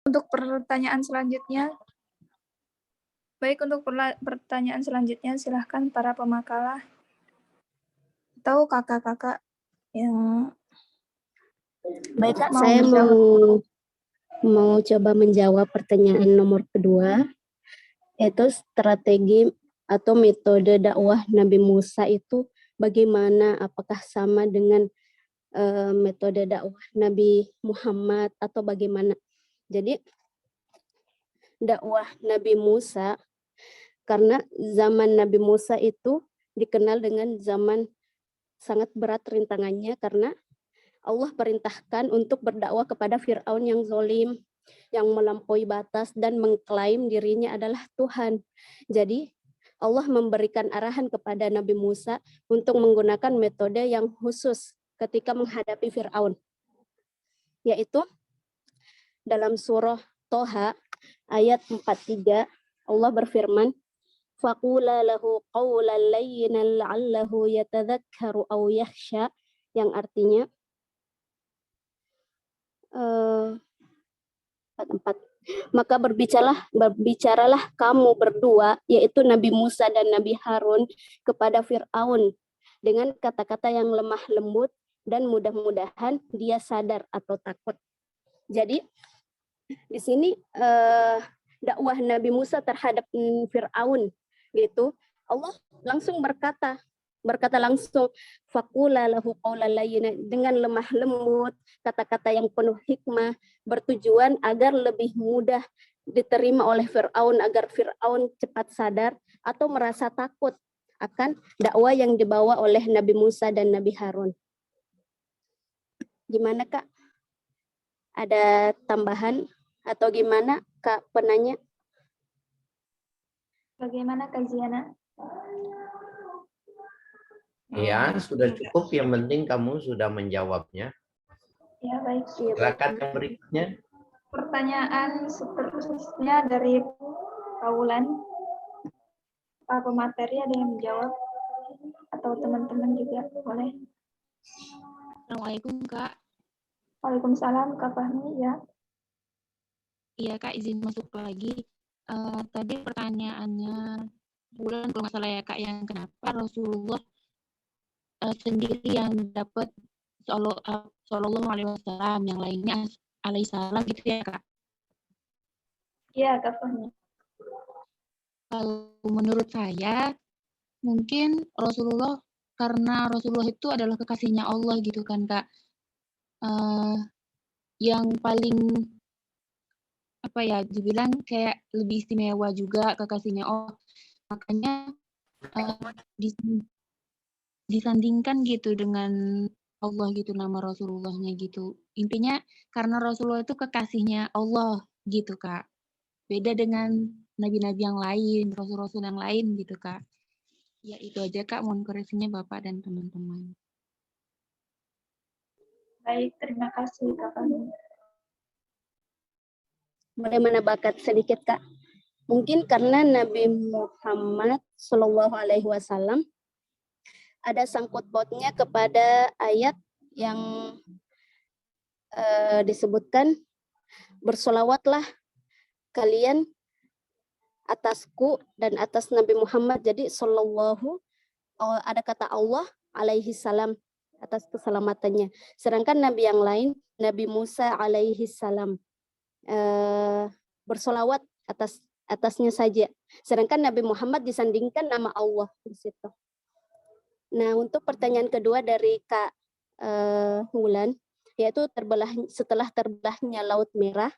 Untuk pertanyaan selanjutnya, silahkan para pemakalah atau kakak-kakak yang Baik Kak, saya mau coba menjawab pertanyaan nomor kedua, yaitu strategi atau metode dakwah Nabi Musa itu bagaimana, apakah sama dengan metode dakwah Nabi Muhammad atau bagaimana. Jadi dakwah Nabi Musa, karena zaman Nabi Musa itu dikenal dengan zaman sangat berat rintangannya, karena Allah perintahkan untuk berdakwah kepada Fir'aun yang zalim, yang melampaui batas dan mengklaim dirinya adalah Tuhan. Jadi Allah memberikan arahan kepada Nabi Musa untuk menggunakan metode yang khusus ketika menghadapi Fir'aun, yaitu dalam surah Toha ayat 43 Allah berfirman, faqula lahu qawlan layyinan la'allahu yatadzakkaru aw yakhsha, yang artinya maka berbicaralah kamu berdua, yaitu Nabi Musa dan Nabi Harun, kepada Fir'aun dengan kata-kata yang lemah lembut, dan mudah-mudahan dia sadar atau takut. Jadi di sini dakwah Nabi Musa terhadap Fir'aun gitu, Allah langsung berkata langsung, faqula lahu qawlan layyinan, dengan lemah lembut, kata-kata yang penuh hikmah, bertujuan agar lebih mudah diterima oleh Fir'aun, agar Fir'aun cepat sadar atau merasa takut akan dakwah yang dibawa oleh Nabi Musa dan Nabi Harun. Gimana Kak? Ada tambahan atau gimana Kak penanya? Bagaimana Kak Ziana? Ya, sudah cukup. Yang penting kamu sudah menjawabnya. Ya, baik. Silakan yang berikutnya. Pertanyaan seterusnya dari Paulan. Pak pemateri ada yang menjawab? Atau teman-teman juga boleh? Assalamualaikum Kak. Waalaikumsalam Kak Fahmi, ya. Iya Kak, izin masuk lagi. Tadi pertanyaannya Bulan kalau nggak salah ya Kak, yang kenapa Rasulullah sendiri yang dapat Sallallahu Alaihi Wasallam, yang lainnya alaihissalam gitu ya Kak? Iya Kak Fahmi. Kalau menurut saya mungkin karena Rasulullah itu adalah kekasihnya Allah gitu kan Kak, yang paling dibilang kayak lebih istimewa juga kekasihnya Allah, makanya disandingkan gitu dengan Allah gitu nama Rasulullahnya gitu. Intinya karena Rasulullah itu kekasihnya Allah gitu Kak. Beda dengan nabi-nabi yang lain, rasul-rasul yang lain gitu Kak. Ya itu aja Kak, mohon koreksinya Bapak dan teman-teman. Baik, terima kasih Kak Fahmi. Boleh menambahkan sedikit Kak? Mungkin karena Nabi Muhammad Shallallahu Alaihi Wasallam ada sangkut pautnya kepada ayat yang disebutkan, bersolawatlah kalian atasku dan atas Nabi Muhammad. Jadi Shallallahu, ada kata Allah alaihi salam atas keselamatannya. Sedangkan Nabi yang lain, Nabi Musa alaihi salam, bersolawat atasnya saja. Sedangkan Nabi Muhammad disandingkan nama Allah di situ. Nah, untuk pertanyaan kedua dari Kak Wulan, yaitu setelah terbelahnya Laut Merah,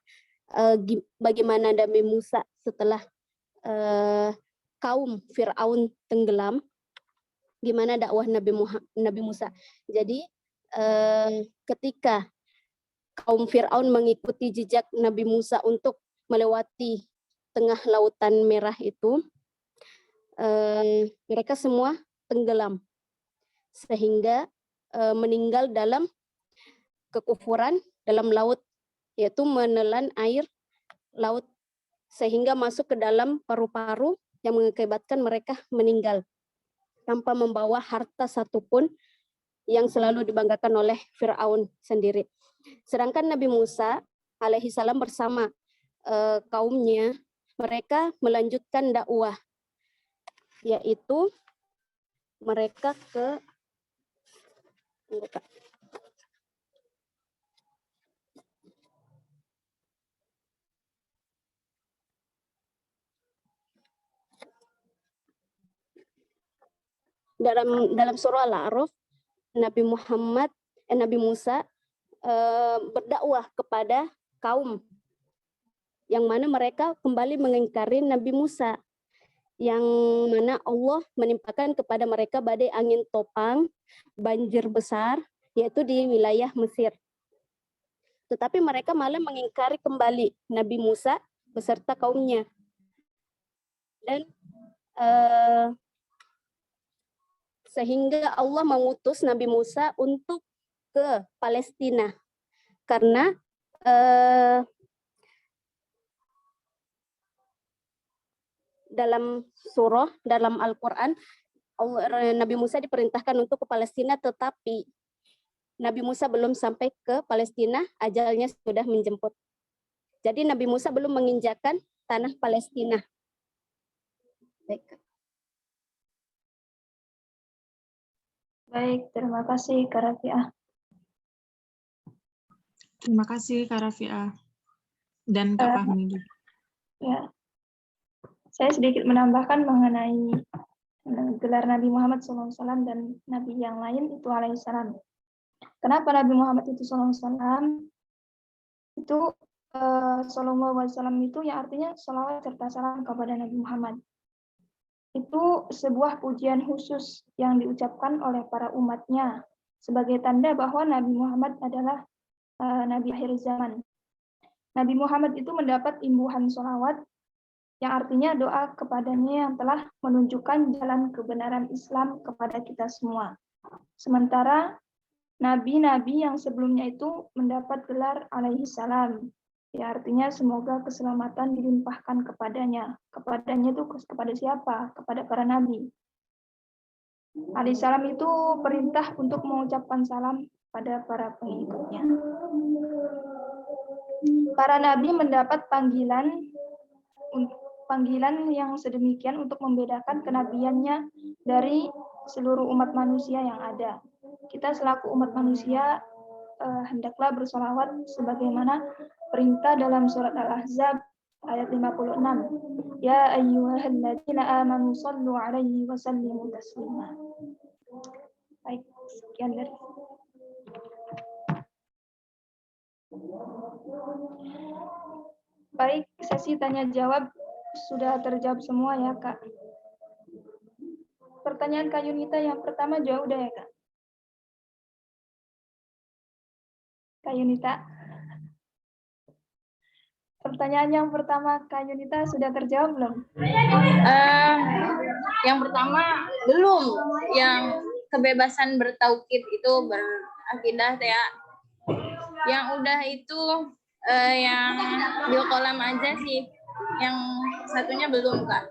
bagaimana Nabi Musa setelah kaum Fir'aun tenggelam, gimana dakwah Nabi Musa. Jadi ketika kaum Fir'aun mengikuti jejak Nabi Musa untuk melewati tengah lautan merah itu, mereka semua tenggelam sehingga meninggal dalam kekufuran dalam laut, yaitu menelan air laut sehingga masuk ke dalam paru-paru yang mengakibatkan mereka meninggal tanpa membawa harta satupun yang selalu dibanggakan oleh Fir'aun sendiri. Sedangkan Nabi Musa alaihi salam bersama kaumnya, mereka melanjutkan dakwah, yaitu mereka ke dalam surah Al-A'raf, Nabi Musa berdakwah kepada kaum yang mana mereka kembali mengingkari Nabi Musa, yang mana Allah menimpakan kepada mereka badai angin topang, banjir besar, yaitu di wilayah Mesir. Tetapi mereka malah mengingkari kembali Nabi Musa beserta kaumnya. Dan sehingga Allah mengutus Nabi Musa untuk ke Palestina, karena dalam Al-Quran, Nabi Musa diperintahkan untuk ke Palestina, tetapi Nabi Musa belum sampai ke Palestina, ajalnya sudah menjemput. Jadi Nabi Musa belum menginjakan tanah Palestina. Baik, terima kasih Kak Rafiah. Terima kasih Kak Rafiah dan Kak Fahmi juga. Ya, saya sedikit menambahkan mengenai gelar Nabi Muhammad SAW dan Nabi yang lain itu alaihissalam. Kenapa Nabi Muhammad itu SAW? Itu Sallallahu Alaihi Wasallam itu yang artinya salawat serta salam kepada Nabi Muhammad. Itu sebuah pujian khusus yang diucapkan oleh para umatnya sebagai tanda bahwa Nabi Muhammad adalah Nabi akhir zaman. Nabi Muhammad itu mendapat imbuhan salawat yang artinya doa kepadanya yang telah menunjukkan jalan kebenaran Islam kepada kita semua. Sementara nabi-nabi yang sebelumnya itu mendapat gelar alaihi salam. Ya, artinya semoga keselamatan dilimpahkan kepadanya. Kepadanya itu kepada siapa? Kepada para nabi. Alaihi salam itu perintah untuk mengucapkan salam pada para pengikutnya. Para nabi mendapat panggilan yang sedemikian untuk membedakan kenabiannya dari seluruh umat manusia yang ada. Kita selaku umat manusia hendaklah bersolawat sebagaimana perintah dalam surat Al-Ahzab ayat 56. Ya ayyuhalladzina amanu sallu alaihi wa sallimu taslima. Baik, sekian dari Baik, sesi tanya jawab sudah terjawab semua ya, Kak. Pertanyaan Kak Yunita yang pertama jauh udah ya, Kak? Kak Yunita. Pertanyaan yang pertama Kak Yunita sudah terjawab belum? Yang pertama belum. Yang kebebasan bertauhid itu berakidah ya. Yang udah itu yang bil kolam aja sih. Yang satunya belum, Kak.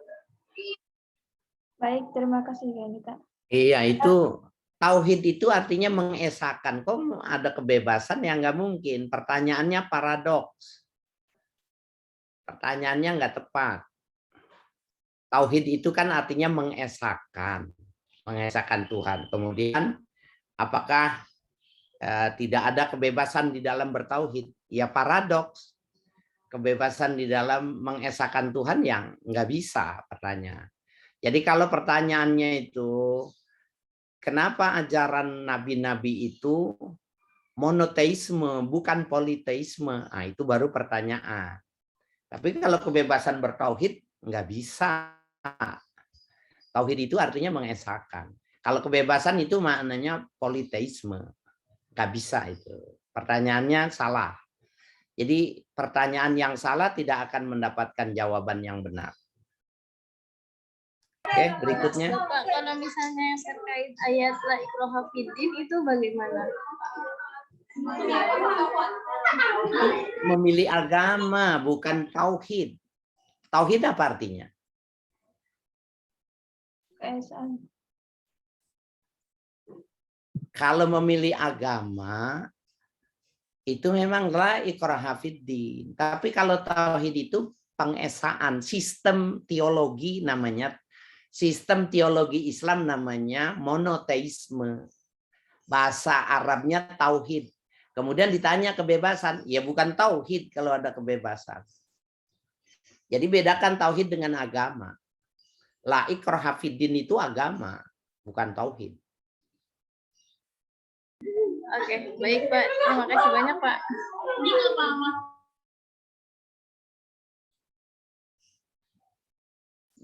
Baik, terima kasih Kak Yunita. Iya, itu tauhid itu artinya mengesahkan. Kok ada kebebasan yang nggak mungkin? Pertanyaannya paradoks. Pertanyaannya nggak tepat. Tauhid itu kan artinya mengesahkan Tuhan. Kemudian apakah tidak ada kebebasan di dalam bertauhid? Ya paradoks. Kebebasan di dalam mengesahkan Tuhan yang nggak bisa pertanyaan. Jadi kalau pertanyaannya itu, kenapa ajaran nabi-nabi itu monoteisme bukan politeisme? Nah, itu baru pertanyaan. Tapi kalau kebebasan bertauhid nggak bisa. Tauhid itu artinya mengesahkan. Kalau kebebasan itu maknanya politeisme. Nggak bisa itu. Pertanyaannya salah. Jadi pertanyaan yang salah tidak akan mendapatkan jawaban yang benar. Oke, berikutnya. Bapak, kalau misalnya yang terkait ayat la ikraha fiddin itu bagaimana? Memilih agama bukan tauhid. Tauhid apa artinya? Keesaan. Kalau memilih agama itu memang la ikraha fiddin. Tapi kalau tauhid itu pengesaan, sistem teologi namanya, sistem teologi Islam namanya monoteisme. Bahasa Arabnya tauhid. Kemudian ditanya kebebasan, ya bukan tauhid kalau ada kebebasan. Jadi bedakan tauhid dengan agama. La ikraha fiddin itu agama, bukan tauhid. Oke, baik Pak. Terima kasih banyak Pak.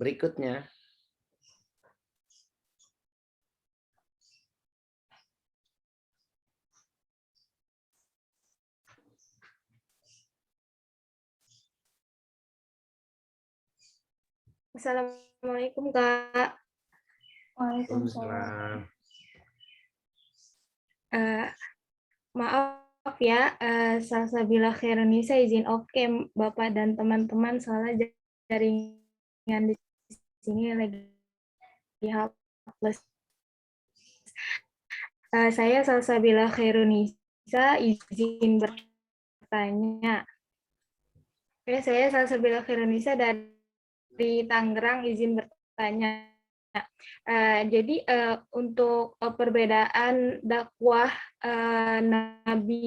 Berikutnya. Assalamualaikum Kak. Waalaikumsalam. Maaf ya, Salsabila Khairunisa izin oke Bapak dan teman-teman, soalnya jaringan di sini lagi hapus. Saya Salsabila Khairunisa izin bertanya. Oke, saya Salsabila Khairunisa dari Tangerang izin bertanya. Jadi untuk perbedaan dakwah Nabi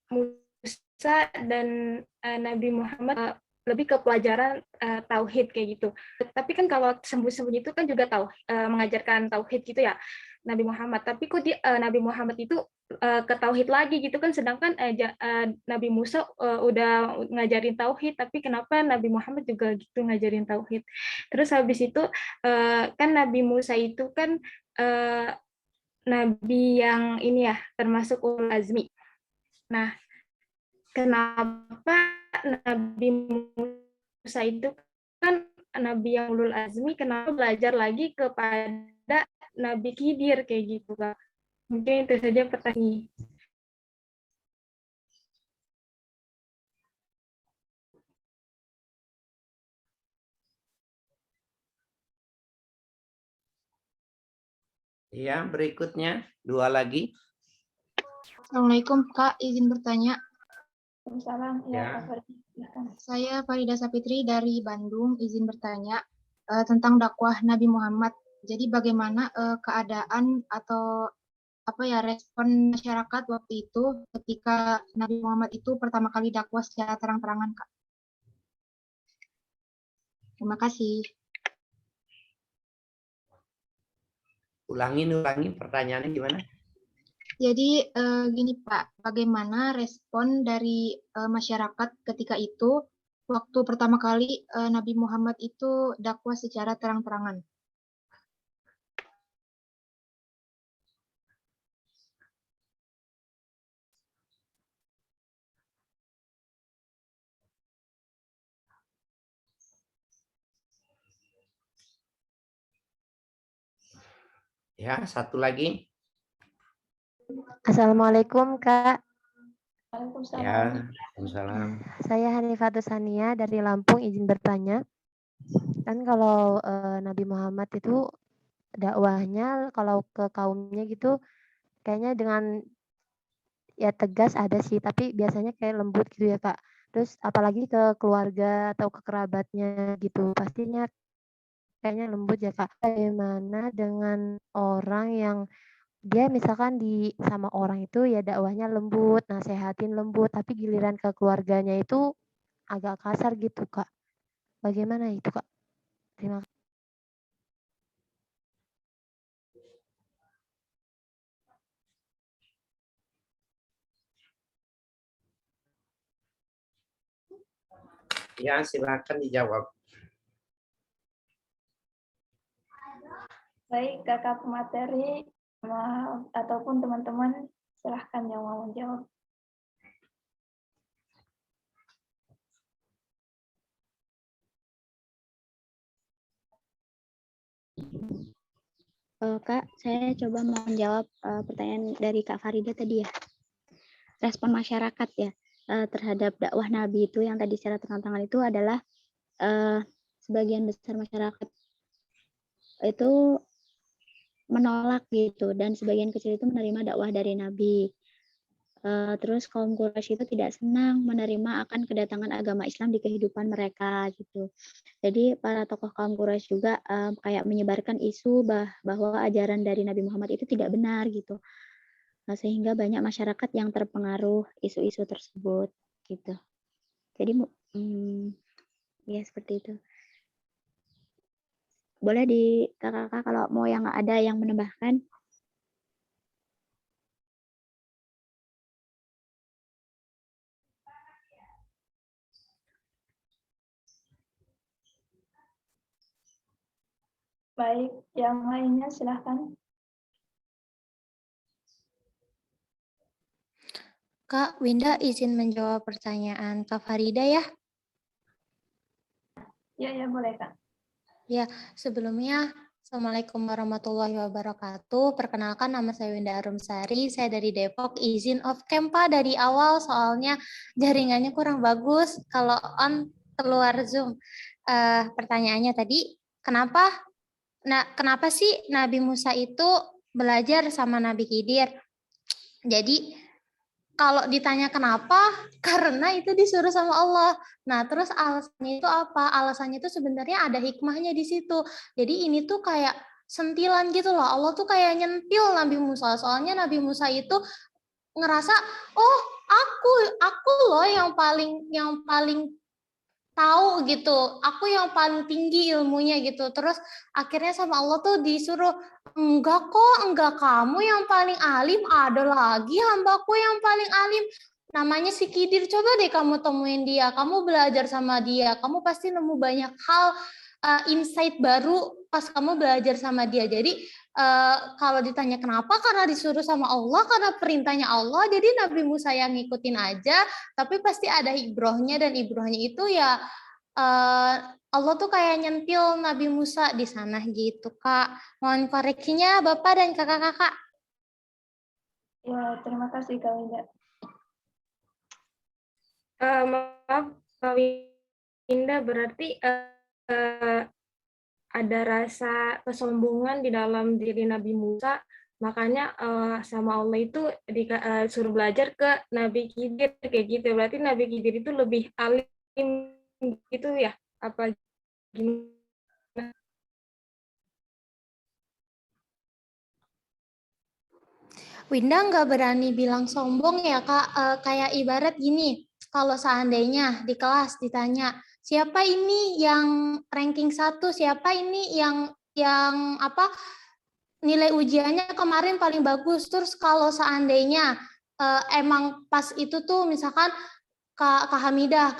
Musa dan Nabi Muhammad lebih ke pelajaran tauhid kayak gitu. Tapi kan kalau sembunyi-sembunyi itu kan juga mengajarkan tauhid gitu ya, Nabi Muhammad. Tapi kok Nabi Muhammad itu ke tauhid lagi gitu kan, sedangkan Nabi Musa udah ngajarin tauhid, tapi kenapa Nabi Muhammad juga gitu ngajarin tauhid. Terus habis itu kan Nabi Musa itu kan nabi yang ini ya, termasuk ulul azmi. Nah, kenapa Nabi Musa itu kan nabi yang ulul azmi, kenapa belajar lagi kepada Nabi Khidir kayak gitu, Kak? Mungkin itu saja pertanyaan. Ya, berikutnya 2 lagi. Assalamualaikum Kak, izin bertanya. Waalaikumsalam. Ya. Ya, Kak Faridi, silakan. Saya Farida Sapitri dari Bandung, izin bertanya tentang dakwah Nabi Muhammad. Jadi bagaimana keadaan atau respon masyarakat waktu itu ketika Nabi Muhammad itu pertama kali dakwah secara terang-terangan, Kak? Terima kasih. Ulangi pertanyaannya gimana? Jadi gini Pak, bagaimana respon dari masyarakat ketika itu waktu pertama kali Nabi Muhammad itu dakwah secara terang-terangan? Ya, satu lagi. Assalamualaikum Kak. Waalaikumsalam. Ya, Waalaikumsalam. Saya Hanifatus Sania dari Lampung, izin bertanya. Kan kalau Nabi Muhammad itu dakwahnya kalau ke kaumnya gitu kayaknya dengan ya tegas ada sih, tapi biasanya kayak lembut gitu ya Kak. Terus apalagi ke keluarga atau ke kerabatnya gitu, pastinya kayaknya lembut ya Kak. Bagaimana dengan orang yang dia misalkan sama orang itu ya dakwahnya lembut, nasehatin lembut, tapi giliran ke keluarganya itu agak kasar gitu Kak. Bagaimana itu Kak? Terima kasih. Ya, silakan dijawab. Baik, kakak pemateri ataupun teman-teman, silahkan yang mau menjawab. Kak, saya coba mau menjawab pertanyaan dari Kak Farida tadi ya. Respon masyarakat ya terhadap dakwah Nabi itu yang tadi secara terang-terangan itu adalah sebagian besar masyarakat itu menolak gitu, dan sebagian kecil itu menerima dakwah dari Nabi. Terus kaum Quraisy itu tidak senang menerima akan kedatangan agama Islam di kehidupan mereka gitu. Jadi para tokoh kaum Quraisy juga kayak menyebarkan isu bahwa ajaran dari Nabi Muhammad itu tidak benar gitu. Sehingga banyak masyarakat yang terpengaruh isu-isu tersebut gitu. Jadi ya seperti itu. Boleh di kakak-kakak kalau mau yang ada yang menambahkan. Baik, yang lainnya silahkan. Kak Winda izin menjawab pertanyaan Kak Farida ya. Ya, boleh Kak. Ya, sebelumnya Assalamualaikum warahmatullahi wabarakatuh. Perkenalkan nama saya Winda Arumsari, saya dari Depok. Izin off cam Pak dari awal soalnya jaringannya kurang bagus kalau on keluar Zoom. Pertanyaannya tadi, kenapa sih Nabi Musa itu belajar sama Nabi Khidir? Jadi kalau ditanya kenapa, karena itu disuruh sama Allah. Nah, terus alasannya itu apa? Alasannya itu sebenarnya ada hikmahnya di situ. Jadi ini tuh kayak sentilan gitu loh. Allah tuh kayak nyentil Nabi Musa. Soalnya Nabi Musa itu ngerasa, oh aku loh yang paling tahu gitu. Aku yang paling tinggi ilmunya gitu. Terus akhirnya sama Allah tuh disuruh, enggak kamu yang paling alim, ada lagi hambaku yang paling alim. Namanya si Khidir, coba deh kamu temuin dia, kamu belajar sama dia, kamu pasti nemu banyak hal, insight baru pas kamu belajar sama dia. Jadi kalau ditanya kenapa, karena disuruh sama Allah, karena perintahnya Allah, jadi Nabi Musa yang ngikutin aja, tapi pasti ada ibrohnya, dan ibrohnya itu ya Allah tuh kayak nyentil Nabi Musa di sana gitu Kak. Mohon koreksinya Bapak dan kakak-kakak. Ya, terima kasih Kak Winda. Maaf, Kak Winda, berarti ada rasa kesombongan di dalam diri Nabi Musa, makanya sama Allah itu suruh belajar ke Nabi Khidir kayak gitu. Berarti Nabi Khidir itu lebih alim gitu ya? Apa gimana? Winda nggak berani bilang sombong ya Kak. Kayak ibarat gini, kalau seandainya di kelas ditanya, siapa ini yang ranking 1, siapa ini yang nilai ujiannya kemarin paling bagus, terus kalau seandainya emang pas itu tuh misalkan Kak Hamidah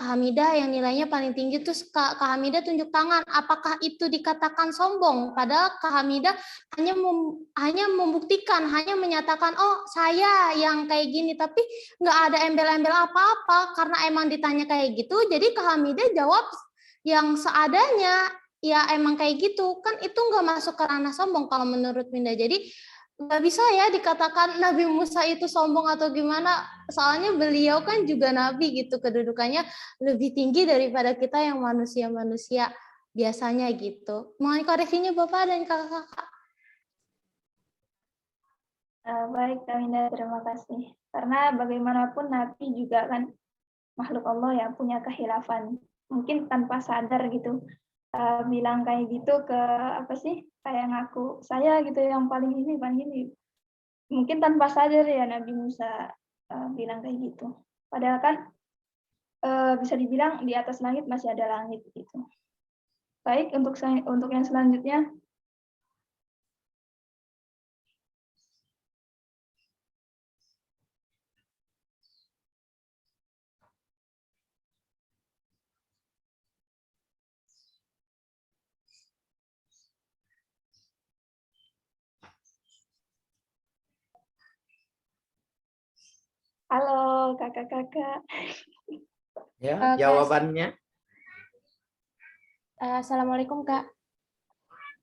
yang nilainya paling tinggi, terus Kak Hamidah tunjuk tangan, apakah itu dikatakan sombong? Padahal Kak Hamidah hanya membuktikan, hanya menyatakan, oh saya yang kayak gini, tapi nggak ada embel-embel apa-apa, karena emang ditanya kayak gitu, jadi Kak Hamidah jawab yang seadanya, ya emang kayak gitu, kan itu nggak masuk ke ranah sombong kalau menurut Winda. Jadi nggak bisa ya dikatakan Nabi Musa itu sombong atau gimana, soalnya beliau kan juga nabi gitu, kedudukannya lebih tinggi daripada kita yang manusia-manusia biasanya gitu. Mohon koreksinya Bapak dan kakak-kakak. Baik Kak Winda, terima kasih. Karena bagaimanapun Nabi juga kan makhluk Allah yang punya kehilafan. Mungkin tanpa sadar gitu. Bilang kayak gitu ke kayak ngaku saya gitu yang paling ini mungkin tanpa sadar ya Nabi Musa bilang kayak gitu, padahal kan bisa dibilang di atas langit masih ada langit gitu. Baik, untuk yang selanjutnya. Halo kakak-kakak. Ya, jawabannya. Assalamualaikum Kak.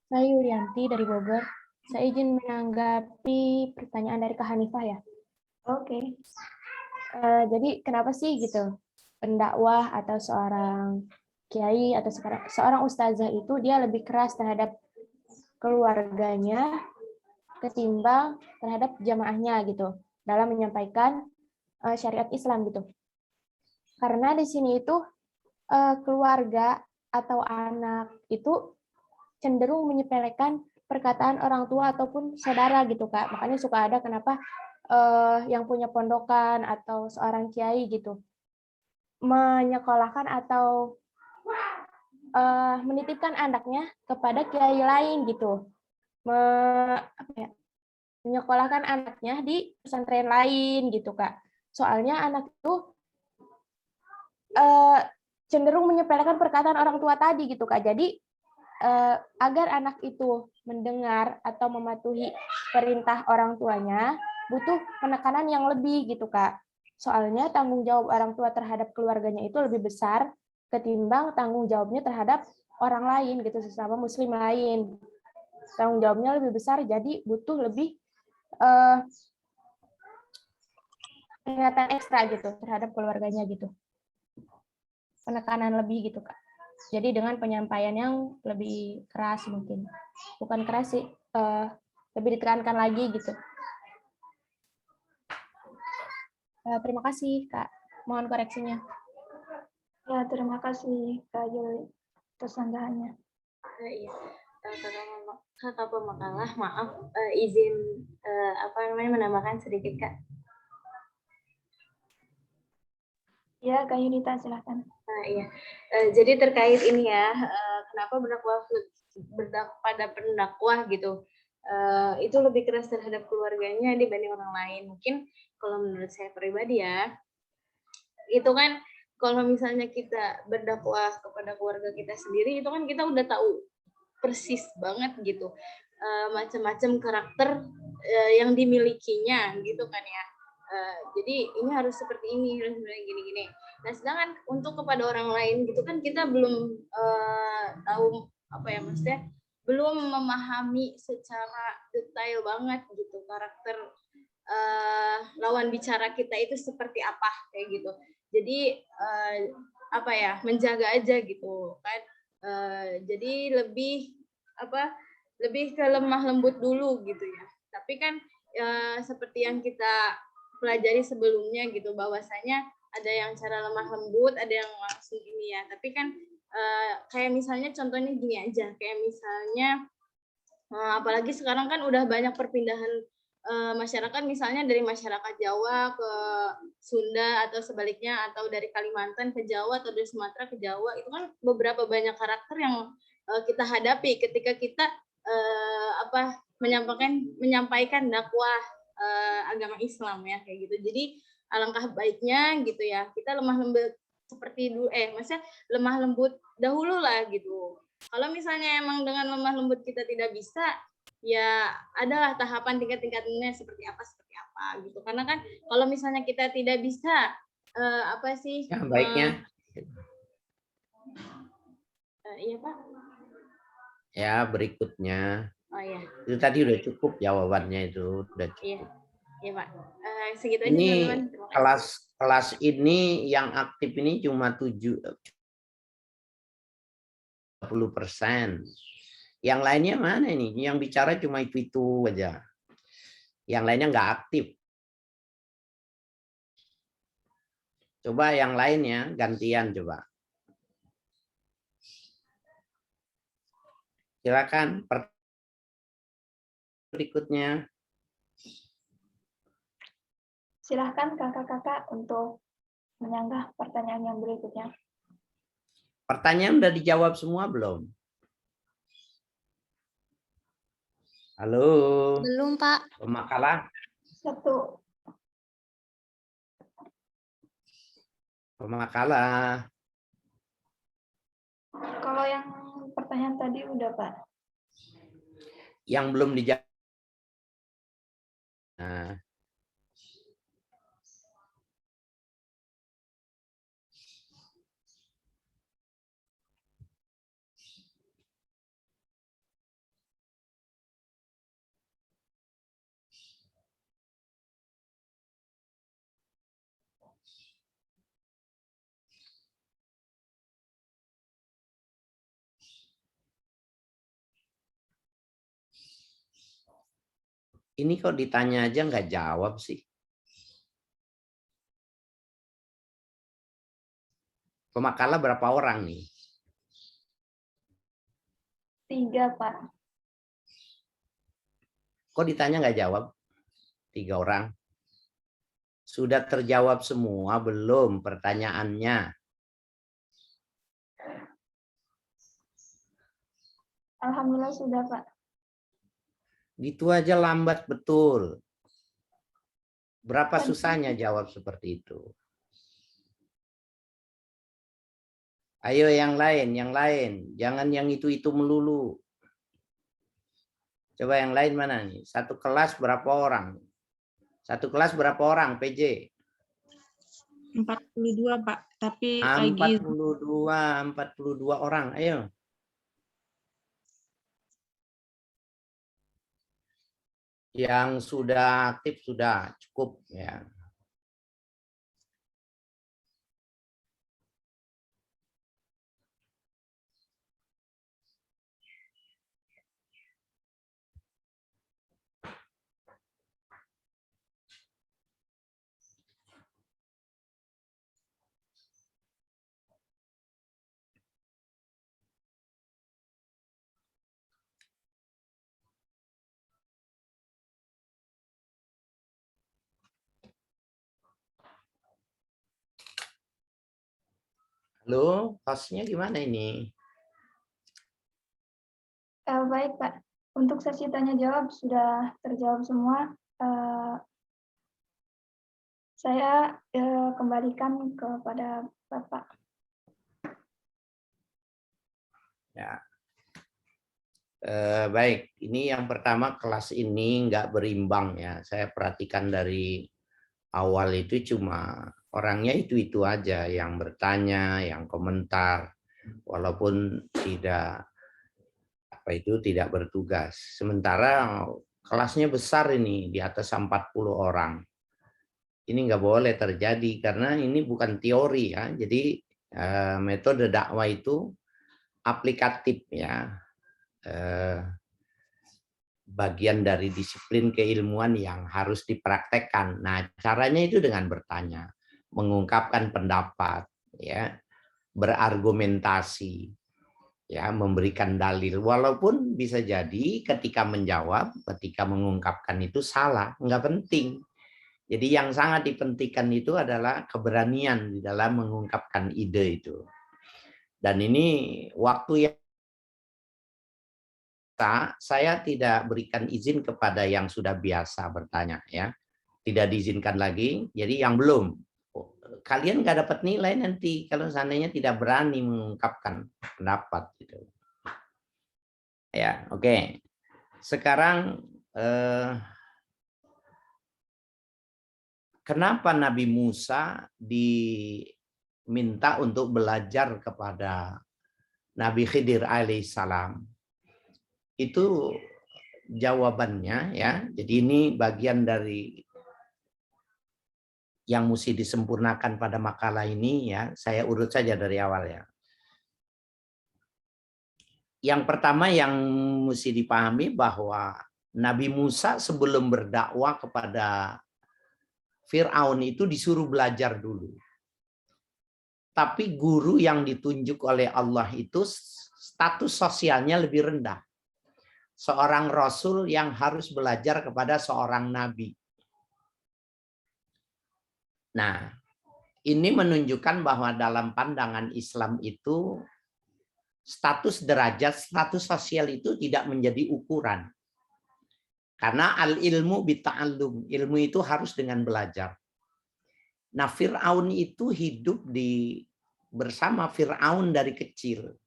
Saya Yulianti dari Bogor. Saya izin menanggapi pertanyaan dari Kak Hanifah ya. Oke. Jadi kenapa sih gitu pendakwah atau seorang kiai atau seorang ustazah itu dia lebih keras terhadap keluarganya ketimbang terhadap jamaahnya gitu dalam menyampaikan syariat Islam gitu. Karena di sini itu keluarga atau anak itu cenderung menyepelekan perkataan orang tua ataupun saudara gitu Kak. Makanya suka ada kenapa yang punya pondokan atau seorang kiai gitu menyekolahkan atau menitipkan anaknya kepada kiai lain gitu. Menyekolahkan anaknya di pesantren lain gitu Kak. Soalnya anak itu cenderung menyepelekan perkataan orang tua tadi gitu Kak. Jadi agar anak itu mendengar atau mematuhi perintah orang tuanya butuh penekanan yang lebih gitu Kak. Soalnya tanggung jawab orang tua terhadap keluarganya itu lebih besar ketimbang tanggung jawabnya terhadap orang lain gitu, sesama muslim lain. Tanggung jawabnya lebih besar, jadi butuh lebih peringatan ekstra gitu terhadap keluarganya gitu. Penekanan lebih gitu Kak. Jadi dengan penyampaian yang lebih keras mungkin. Bukan keras sih, lebih ditekankan lagi gitu. Terima kasih Kak. Mohon koreksinya. Ya, terima kasih Kak Juli atas sanggahannya. Iya. Kakak pemakalah, maaf izin menambahkan sedikit Kak. Ya, Kak Yunita silahkan. Iya. Jadi terkait ini ya, kenapa pada pendakwah gitu, itu lebih keras terhadap keluarganya dibanding orang lain. Mungkin kalau menurut saya pribadi ya, itu kan kalau misalnya kita berdakwah kepada keluarga kita sendiri, itu kan kita udah tahu persis banget gitu, macam-macam karakter yang dimilikinya gitu kan ya. Jadi ini harus seperti ini, harus gini-gini. Nah, sedangkan untuk kepada orang lain gitu kan kita belum tahu maksudnya belum memahami secara detail banget gitu karakter lawan bicara kita itu seperti apa kayak gitu. Jadi menjaga aja gitu kan. Jadi lebih ke lemah lembut dulu gitu ya. Tapi kan seperti yang kita pelajari sebelumnya gitu, bahwasanya ada yang cara lemah lembut, ada yang langsung ini ya. Tapi kan kayak misalnya contohnya gini aja, kayak misalnya apalagi sekarang kan udah banyak perpindahan masyarakat, misalnya dari masyarakat Jawa ke Sunda atau sebaliknya, atau dari Kalimantan ke Jawa atau dari Sumatera ke Jawa, itu kan beberapa banyak karakter yang kita hadapi ketika kita menyampaikan dakwah agama Islam ya kayak gitu. Jadi alangkah baiknya gitu ya kita lemah lembut seperti dulu, maksudnya lemah lembut dahulu lah gitu. Kalau misalnya emang dengan lemah lembut kita tidak bisa, ya adalah tahapan tingkat-tingkatnya seperti apa gitu. Karena kan kalau misalnya kita tidak bisa baiknya iya Pak. Ya, berikutnya. Oh iya. Itu tadi udah cukup jawabannya, itu udah cukup. Iya. Iya Pak. Segitu aja Ini teman-teman. kelas ini yang aktif ini cuma 70%. Yang lainnya mana ini? Yang bicara cuma itu aja. Yang lainnya nggak aktif. Coba yang lainnya gantian coba. Silakan berikutnya. Silahkan kakak-kakak untuk menyanggah pertanyaan yang berikutnya. Pertanyaan udah dijawab semua belum? Halo. Belum, Pak. Pemakalah. 1. Pemakalah. Kalau yang pertanyaan tadi udah Pak. Yang belum dijawab. Nah. Ini kok ditanya aja nggak jawab sih? Pemakalah berapa orang nih? 3, Pak. Kok ditanya nggak jawab? 3 orang. Sudah terjawab semua belum pertanyaannya? Alhamdulillah sudah, Pak. Gitu aja lambat betul. Berapa Kan- susahnya jawab seperti itu? Ayo yang lain, yang lain. Jangan yang itu melulu. Coba yang lain mana nih? Satu kelas berapa orang? Satu kelas berapa orang, PJ? 42, Pak. Tapi lagi 42 orang. Ayo. Yang sudah aktif sudah cukup ya. Halo, hostnya gimana ini? Baik, Pak. Untuk sesi tanya jawab sudah terjawab semua. Saya kembalikan kepada Bapak. Ya. Baik, ini yang pertama kelas ini nggak berimbang ya. Saya perhatikan dari awal itu cuma orangnya itu aja yang bertanya, yang komentar, walaupun tidak tidak bertugas. Sementara kelasnya besar ini di atas 40 orang. Ini nggak boleh terjadi karena ini bukan teori ya. Jadi metode dakwah itu aplikatif ya. Bagian dari disiplin keilmuan yang harus dipraktekkan. Nah, caranya itu dengan bertanya, mengungkapkan pendapat, ya, berargumentasi, ya, memberikan dalil. Walaupun bisa jadi ketika menjawab, ketika mengungkapkan itu salah, nggak penting. Jadi yang sangat dipentingkan itu adalah keberanian di dalam mengungkapkan ide itu. Dan ini waktu yang saya tidak berikan izin kepada yang sudah biasa bertanya ya, tidak diizinkan lagi. Jadi yang belum, kalian nggak dapat nilai nanti kalau seandainya tidak berani mengungkapkan pendapat gitu. Ya, oke. Sekarang kenapa Nabi Musa diminta untuk belajar kepada Nabi Khidir alaihissalam? Itu jawabannya ya. Jadi ini bagian dari yang mesti disempurnakan pada makalah ini ya. Saya urut saja dari awal ya. Yang pertama yang mesti dipahami bahwa Nabi Musa sebelum berdakwah kepada Fir'aun itu disuruh belajar dulu. Tapi guru yang ditunjuk oleh Allah itu status sosialnya lebih rendah. Seorang rasul yang harus belajar kepada seorang nabi. Nah, ini menunjukkan bahwa dalam pandangan Islam itu status derajat, status sosial itu tidak menjadi ukuran. Karena al-ilmu bita'allum, ilmu itu harus dengan belajar. Nah, Fir'aun itu hidup bersama Fir'aun dari kecil.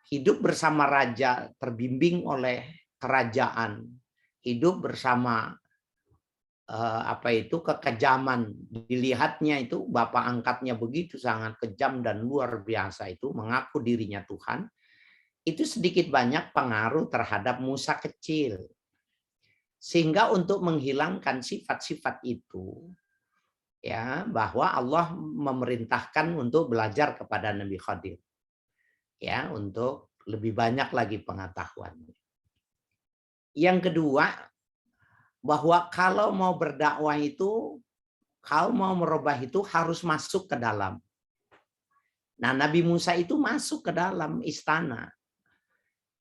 Hidup bersama raja, terbimbing oleh kerajaan, hidup bersama kekejaman. Dilihatnya itu bapak angkatnya begitu sangat kejam dan luar biasa itu, mengaku dirinya Tuhan. Itu sedikit banyak pengaruh terhadap Musa kecil. Sehingga untuk menghilangkan sifat-sifat itu, ya, bahwa Allah memerintahkan untuk belajar kepada Nabi Khidir. Ya, untuk lebih banyak lagi pengetahuannya. Yang kedua, bahwa kalau mau berdakwah itu, kalau mau merubah itu harus masuk ke dalam. Nah, Nabi Musa itu masuk ke dalam istana.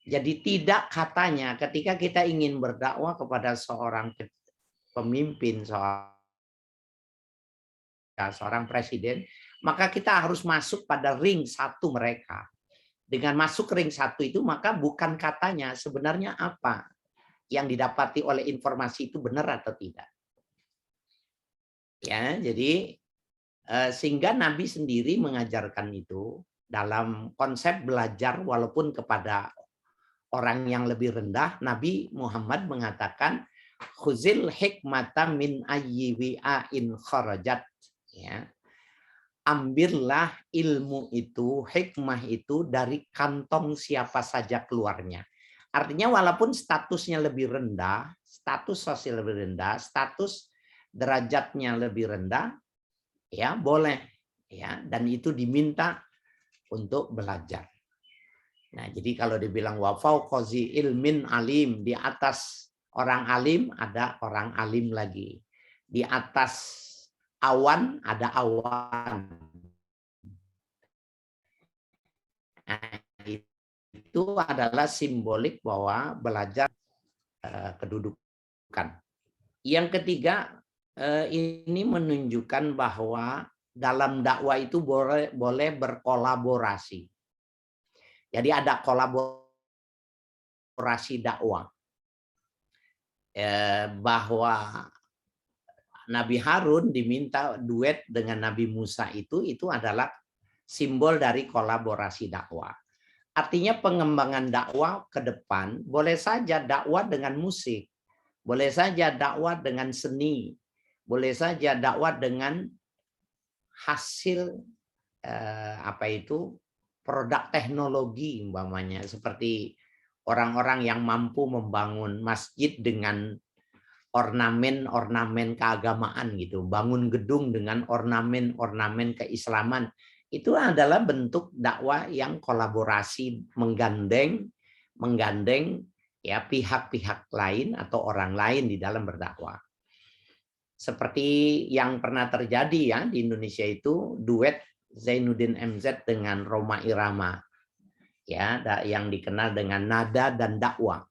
Jadi tidak katanya ketika kita ingin berdakwah kepada seorang pemimpin, seorang presiden, maka kita harus masuk pada ring satu mereka. Dengan masuk ring satu itu, maka bukan katanya sebenarnya apa yang didapati oleh informasi itu benar atau tidak. Ya, jadi sehingga Nabi sendiri mengajarkan itu dalam konsep belajar walaupun kepada orang yang lebih rendah. Nabi Muhammad mengatakan khuzil hikmata min ayyi wi'ain kharajat, ya. Ambillah ilmu itu, hikmah itu dari kantong siapa saja keluarnya. Artinya walaupun statusnya lebih rendah, status sosial lebih rendah, status derajatnya lebih rendah, ya boleh, ya, dan itu diminta untuk belajar. Nah, jadi kalau dibilang wa fauqazi ilmin alim, di atas orang alim ada orang alim lagi. Di atas awan ada awan. Nah, itu adalah simbolik bahwa belajar kedudukan. Yang ketiga, ini menunjukkan bahwa dalam dakwah itu boleh berkolaborasi. Jadi ada kolaborasi dakwah. Bahwa Nabi Harun diminta duet dengan Nabi Musa itu adalah simbol dari kolaborasi dakwah. Artinya pengembangan dakwah ke depan boleh saja dakwah dengan musik, boleh saja dakwah dengan seni, boleh saja dakwah dengan hasil produk teknologi umpamanya, seperti orang-orang yang mampu membangun masjid dengan ornamen-ornamen keagamaan gitu, bangun gedung dengan ornamen-ornamen keislaman. Itu adalah bentuk dakwah yang kolaborasi, menggandeng ya pihak-pihak lain atau orang lain di dalam berdakwah. Seperti yang pernah terjadi ya di Indonesia itu duet Zainuddin MZ dengan Rhoma Irama, ya, yang dikenal dengan nada dan dakwah.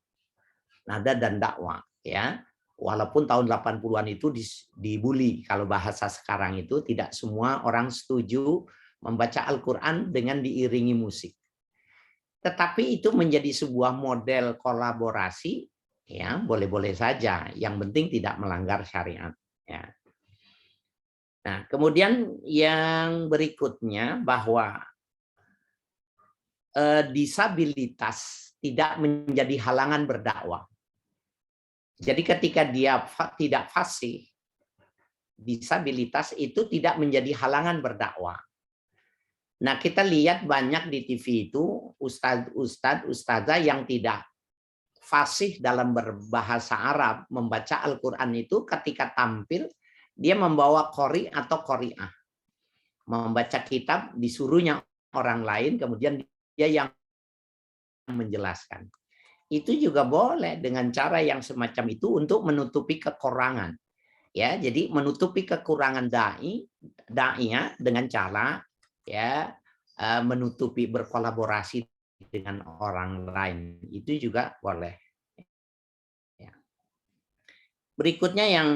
Nada dan dakwah, ya. Walaupun tahun 80-an itu dibully, kalau bahasa sekarang itu tidak semua orang setuju membaca Al-Quran dengan diiringi musik. Tetapi itu menjadi sebuah model kolaborasi, ya, boleh-boleh saja. Yang penting tidak melanggar syariat. Ya. Nah, kemudian yang berikutnya bahwa disabilitas tidak menjadi halangan berdakwah. Jadi ketika dia tidak fasih, disabilitas itu tidak menjadi halangan berdakwah. Nah, kita lihat banyak di TV itu ustadzah yang tidak fasih dalam berbahasa Arab, membaca Al-Quran itu ketika tampil, dia membawa qori atau qori'ah. Membaca kitab, disuruhnya orang lain, kemudian dia yang menjelaskan. Itu juga boleh dengan cara yang semacam itu untuk menutupi kekurangan. Ya, jadi menutupi kekurangan dai-nya dengan cara ya menutupi berkolaborasi dengan orang lain. Itu juga boleh. Ya. Berikutnya yang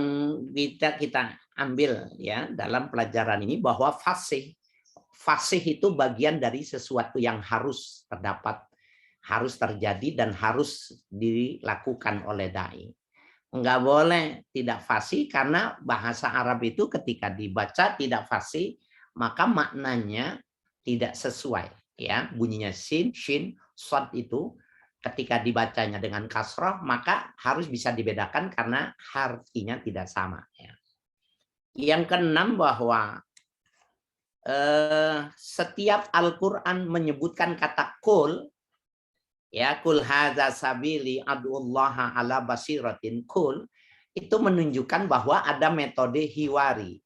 kita ambil ya dalam pelajaran ini bahwa fasih itu bagian dari sesuatu yang harus terdapat, harus terjadi dan harus dilakukan oleh dai. Enggak boleh tidak fasih karena bahasa Arab itu ketika dibaca tidak fasih maka maknanya tidak sesuai, ya. Bunyinya sin, shin, shad itu ketika dibacanya dengan kasrah maka harus bisa dibedakan karena artinya tidak sama, ya. Yang keenam bahwa setiap Al-Quran menyebutkan kata kul, ya, kul hadza sabili adullaha ala basiratin, kul itu menunjukkan bahwa ada metode hiwari,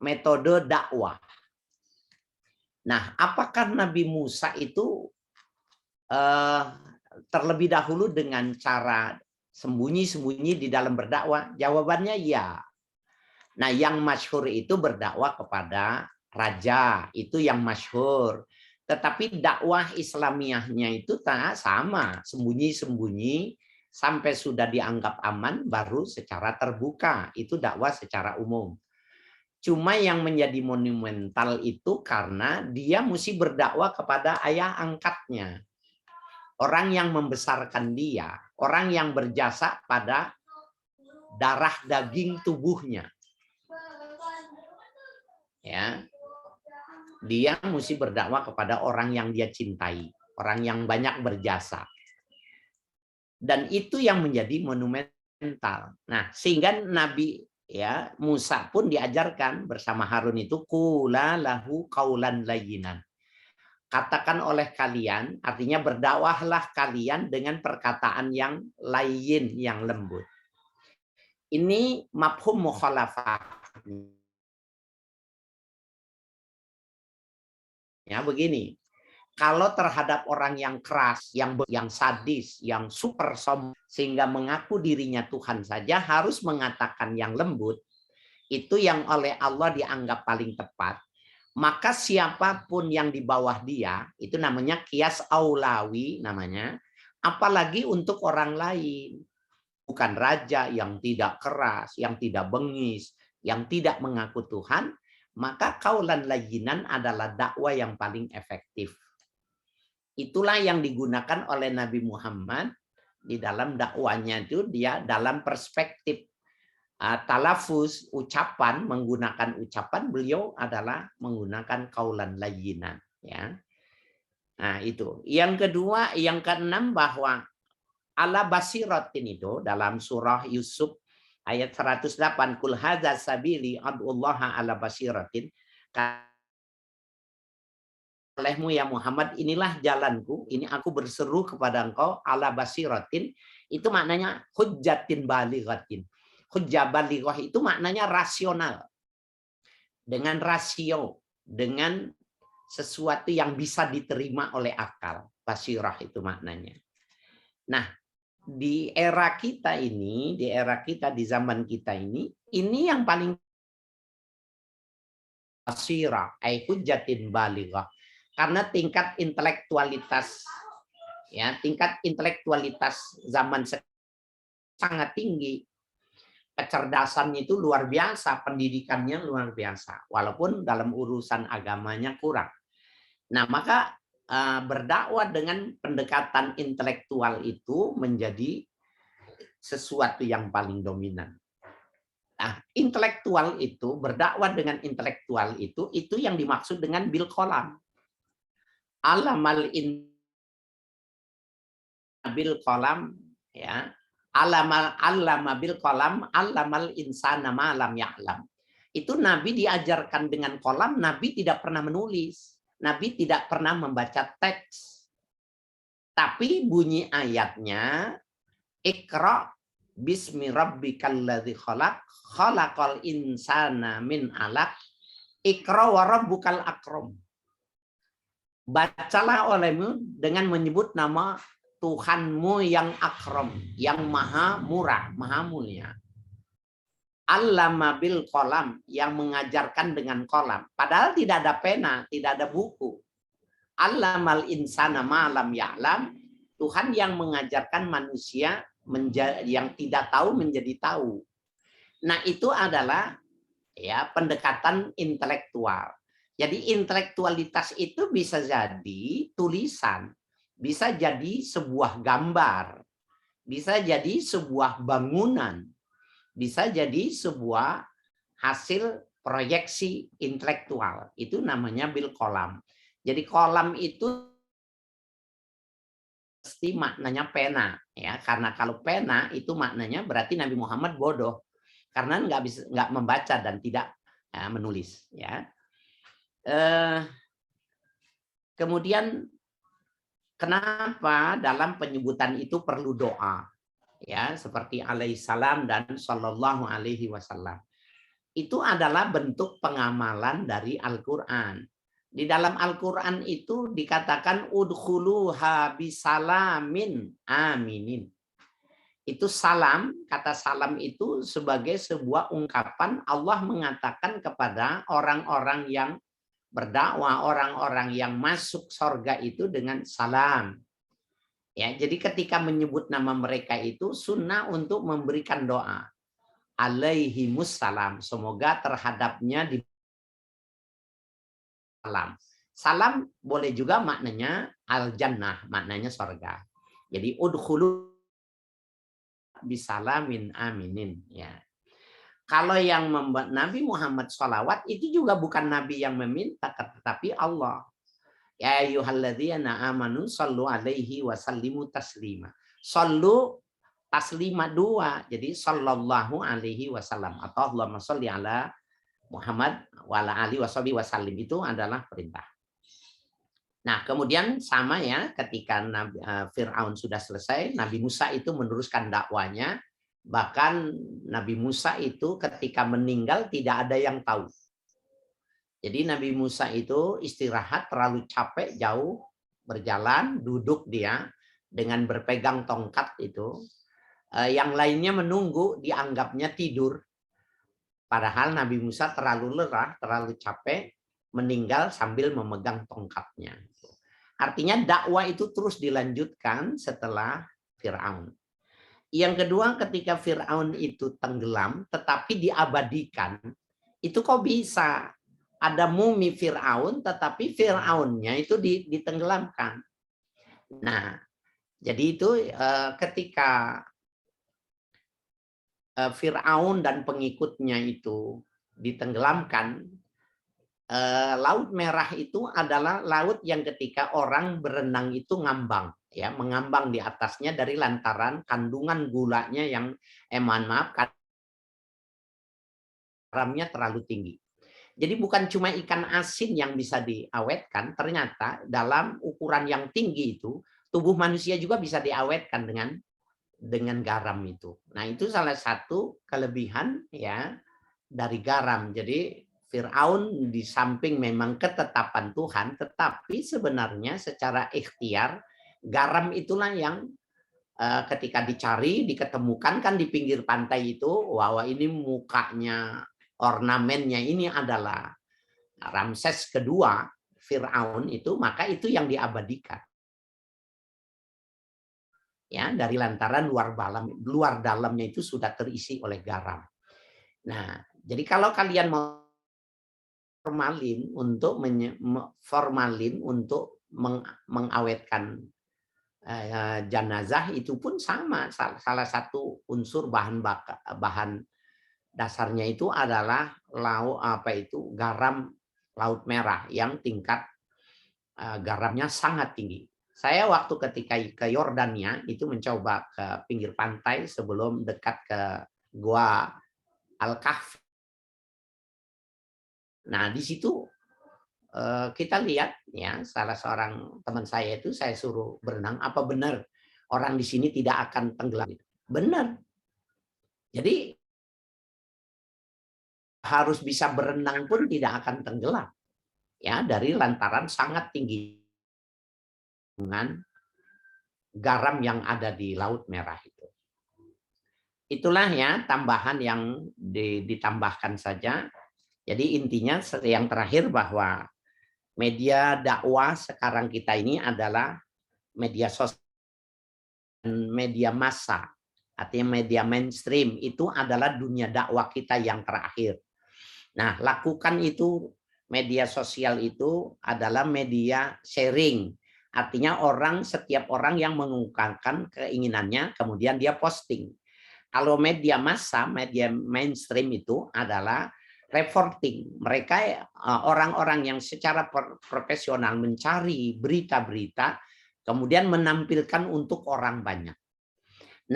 metode dakwah. Nah, apakah Nabi Musa itu terlebih dahulu dengan cara sembunyi-sembunyi di dalam berdakwah? Jawabannya ya. Nah, yang masyhur itu berdakwah kepada raja, itu yang masyhur. Tetapi dakwah Islamiyahnya itu tak sama, sembunyi-sembunyi sampai sudah dianggap aman baru secara terbuka. Itu dakwah secara umum. Cuma yang menjadi monumental itu karena dia mesti berdakwah kepada ayah angkatnya. Orang yang membesarkan dia, orang yang berjasa pada darah daging tubuhnya. Ya. Dia mesti berdakwah kepada orang yang dia cintai, orang yang banyak berjasa. Dan itu yang menjadi monumental. Nah, sehingga Nabi ya Musa pun diajarkan bersama Harun itu qula lahu qaulan layyinan. Katakan oleh kalian, artinya berdakwahlah kalian dengan perkataan yang layyin, yang lembut. Ini mafhum mukhalafah. Ya begini, kalau terhadap orang yang keras, yang sadis, yang super sombong, sehingga mengaku dirinya Tuhan saja harus mengatakan yang lembut, itu yang oleh Allah dianggap paling tepat. Maka siapapun yang di bawah dia, itu namanya kias aulawi namanya, apalagi untuk orang lain. Bukan raja yang tidak keras, yang tidak bengis, yang tidak mengaku Tuhan, maka qaulan layyinan adalah dakwah yang paling efektif. Itulah yang digunakan oleh Nabi Muhammad di dalam dakwanya itu, dia dalam perspektif talafuz, ucapan, menggunakan ucapan, beliau adalah menggunakan qaulan layyinan. Ya. Nah itu. Yang kedua, yang keenam bahwa ala basiratin itu dalam surah Yusuf ayat 108, kul hadza sabili ad'ullaha ala basiratin, olehmu ya Muhammad, inilah jalanku, ini aku berseru kepada engkau ala basiratin, itu maknanya hujjatin balighatin. Hujjah balighah itu maknanya rasional, dengan rasio, dengan sesuatu yang bisa diterima oleh akal. Basirah itu maknanya. Nah, di era kita ini, di zaman kita ini yang paling basirah, ai hujjatin balighah. Karena tingkat intelektualitas, ya, tingkat intelektualitas zaman sangat tinggi. Kecerdasannya itu luar biasa, pendidikannya luar biasa, walaupun dalam urusan agamanya kurang. Nah, maka berdakwah dengan pendekatan intelektual itu menjadi sesuatu yang paling dominan. Nah, intelektual itu, berdakwah dengan intelektual itu yang dimaksud dengan bil qalam. Alamal in bil qalam, ya. Allama bil qalam, allamal insana ma lam ya'lam. Itu Nabi diajarkan dengan qalam, Nabi tidak pernah menulis. Nabi tidak pernah membaca teks. Tapi bunyi ayatnya, Iqra bismi rabbikal ladzi khalaq, khalaqal insana min 'alaq, Iqra wa rabbukal akram. Bacalah olehmu dengan menyebut nama Tuhanmu yang akram, yang maha murah, maha mulia. Allama bil qalam, yang mengajarkan dengan qalam. Padahal tidak ada pena, tidak ada buku. Allamal insana ma lam ya'lam, Tuhan yang mengajarkan manusia yang tidak tahu menjadi tahu. Nah, itu adalah ya pendekatan intelektual. Jadi intelektualitas itu bisa jadi tulisan, bisa jadi sebuah gambar, bisa jadi sebuah bangunan, bisa jadi sebuah hasil proyeksi intelektual. Itu namanya bil qalam. Jadi qalam itu pasti maknanya pena, ya, karena kalau pena itu maknanya berarti Nabi Muhammad bodoh karena nggak membaca dan tidak menulis, ya. Kemudian kenapa dalam penyebutan itu perlu doa, ya, seperti alaihissalam dan sallallahu alaihi wasallam. Itu adalah bentuk pengamalan dari Al-Qur'an. Di dalam Al-Qur'an itu dikatakan udkhuluha bisalamin aminin. Itu salam, kata salam itu sebagai sebuah ungkapan Allah mengatakan kepada orang-orang yang berdakwah orang-orang yang masuk surga itu dengan salam. Ya, jadi ketika menyebut nama mereka itu sunnah untuk memberikan doa. Alaihimus salam. Semoga terhadapnya di salam. Salam boleh juga maknanya al-jannah, maknanya surga. Jadi udkhulu bisalamin aminin. Ya. Kalau yang membuat Nabi Muhammad sholawat itu juga bukan Nabi yang meminta, tetapi Allah. Ya ayyuhalladzina amanu sallu alaihi wa sallimu taslima. Sallu taslima dua. Jadi sallallahu alaihi wasallam atau Allahumma sholli ala Muhammad wa ala alihi wasallim itu adalah perintah. Nah, kemudian sama ya ketika Fir'aun sudah selesai, Nabi Musa itu meneruskan dakwanya. Bahkan Nabi Musa itu ketika meninggal tidak ada yang tahu. Jadi Nabi Musa itu istirahat, terlalu capek, jauh berjalan, duduk dia dengan berpegang tongkat itu. Yang lainnya menunggu, dianggapnya tidur. Padahal Nabi Musa terlalu lelah, terlalu capek, meninggal sambil memegang tongkatnya. Artinya dakwah itu terus dilanjutkan setelah Fir'aun. Yang kedua, ketika Fir'aun itu tenggelam, tetapi diabadikan, itu kok bisa? Ada mumi Fir'aun, tetapi Fir'aunnya itu ditenggelamkan. Nah, jadi itu ketika Fir'aun dan pengikutnya itu ditenggelamkan, Laut Merah itu adalah laut yang ketika orang berenang itu ngambang, ya, mengambang di atasnya dari lantaran kandungan gulanya yang garamnya terlalu tinggi. Jadi bukan cuma ikan asin yang bisa diawetkan, ternyata dalam ukuran yang tinggi itu tubuh manusia juga bisa diawetkan dengan garam itu. Nah, itu salah satu kelebihan ya dari garam. Jadi Fir'aun di samping memang ketetapan Tuhan, tetapi sebenarnya secara ikhtiar garam itulah yang ketika dicari, diketemukan kan di pinggir pantai itu, wah ini mukanya, ornamennya ini adalah Ramses kedua, Fir'aun itu, maka itu yang diabadikan. Ya, dari lantaran luar dalamnya itu sudah terisi oleh garam. Nah, jadi kalau kalian mau formalin untuk mengawetkan jenazah itu pun sama. Salah satu unsur bahan dasarnya itu adalah garam Laut Merah yang tingkat garamnya sangat tinggi. Saya waktu ketika ke Yordania itu mencoba ke pinggir pantai sebelum dekat ke Gua Al-Kahfi. Nah, di situ kita lihat ya, salah seorang teman saya itu saya suruh berenang, apa benar orang di sini tidak akan tenggelam? Benar. Jadi harus bisa berenang pun tidak akan tenggelam. Ya, dari lantaran sangat tinggi dengan garam yang ada di Laut Merah itu. Itulah ya tambahan yang ditambahkan saja. Jadi intinya yang terakhir bahwa media dakwah sekarang kita ini adalah media sosial, media massa, artinya media mainstream itu adalah dunia dakwah kita yang terakhir. Nah, lakukan itu, media sosial itu adalah media sharing. Artinya setiap orang yang mengungkapkan keinginannya, kemudian dia posting. Kalau media massa, media mainstream itu adalah reporting. Mereka orang-orang yang secara profesional mencari berita-berita, kemudian menampilkan untuk orang banyak.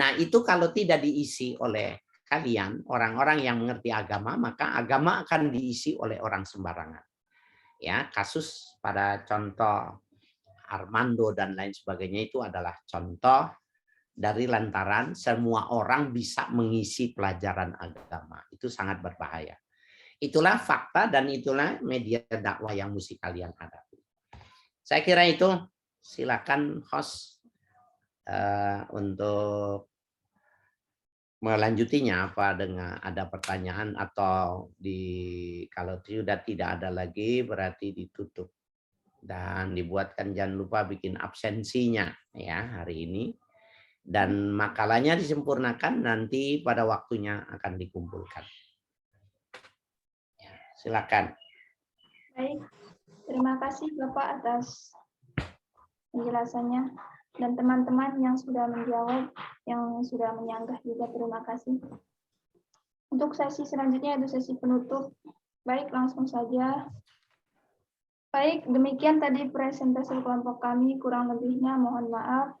Nah, itu kalau tidak diisi oleh kalian, orang-orang yang mengerti agama, maka agama akan diisi oleh orang sembarangan. Ya, kasus pada contoh Armando dan lain sebagainya itu adalah contoh dari lantaran semua orang bisa mengisi pelajaran agama. Itu sangat berbahaya. Itulah fakta dan itulah media dakwah yang mesti kalian hadapi. Saya kira itu. Silakan host untuk melanjutinya apa dengan ada pertanyaan atau kalau sudah tidak ada lagi berarti ditutup dan dibuatkan, jangan lupa bikin absensinya ya hari ini, dan makalahnya disempurnakan, nanti pada waktunya akan dikumpulkan. Ya, silakan. Baik, terima kasih Bapak atas penjelasannya, dan teman-teman yang sudah menjawab, yang sudah menyanggah juga terima kasih. Untuk sesi selanjutnya itu sesi penutup. Baik, langsung saja. Baik, demikian tadi presentasi kelompok kami, kurang lebihnya mohon maaf.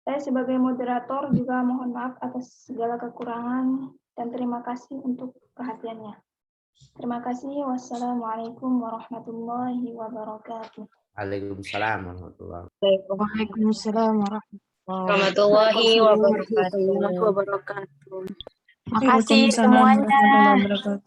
Saya sebagai moderator juga mohon maaf atas segala kekurangan dan terima kasih untuk perhatiannya. Terima kasih. Wassalamualaikum warahmatullahi wabarakatuh. Waalaikumsalam warahmatullahi Waalaikumsalam Warahmatullahi wabarakatuh. wabarakatuh. Makasih Waalaikumsalam semuanya. warahmatullahi wabarakatuh.